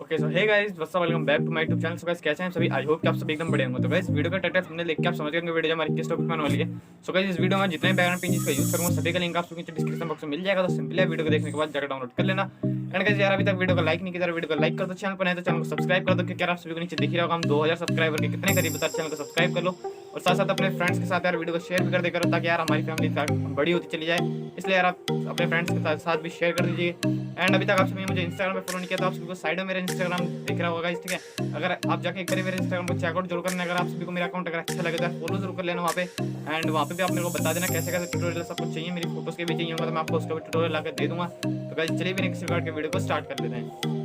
Okay so hey guys what's up, welcome back to my YouTube channel. So guys कैसे हैं सभी? I hope कि आप सब एकदम बढ़िया होंगे। तो गाइस वीडियो का टाइटल हमने देख के आप समझ गए कि वीडियो हमारी किस टॉपिक में आने वाली है। सो गाइस इस वीडियो में जितने बैकग्राउंड पेजेस का यूज करूंगा सभी का लिंक आपको नीचे डिस्क्रिप्शन बॉक्स में मिल जाएगा। तो सिंपली वीडियो को देखने के बाद जाकर डाउनलोड कर लेना। एंड गाइस यार अभी तक वीडियो को लाइक नहीं किया, वीडियो को लाइक कर दो, चैनल पर नए तो चैनल को सब्सक्राइब कर दो, क्योंकि यार आप सभी को नीचे दिख रहा होगा हम 2000 सब्सक्राइबर के कितने करीब है। चैनल को सब्सक्राइब कर लो और साथ साथ अपने फ्रेंड्स के साथ यार वीडियो को शेयर भी कर दे करो, ताकि यार हमारी फैमिली बड़ी होती चली जाए। इसलिए यार आप अपने फ्रेंड्स के साथ भी शेयर कर दीजिए। एंड अभी तक आप सभी मुझे इंस्टाग्राम पे फॉलो नहीं किया तो आप सभी को साइड में मेरा इंस्टाग्राम दिख रहा होगा, ठीक है। अगर आप जाके एक बार मेरे इंस्टाग्राम को चेकआउट जरूर करना। अगर आप सभी को मेरा अकाउंट अगर अच्छा लगे तो फॉलो जरूर कर लेना वहाँ पे। एंड वहाँ पे भी आप मेरे को बता देना कैसे कैसे ट्यूटोरियल सब कुछ चाहिए, मेरी फोटोज के भी चाहिए होगा तो मैं आपको उसका भी ट्यूटोरियल ला कर दे दूंगा। तो गाइस चलिए बिना किसी प्रकार के वीडियो को स्टार्ट कर लेते हैं।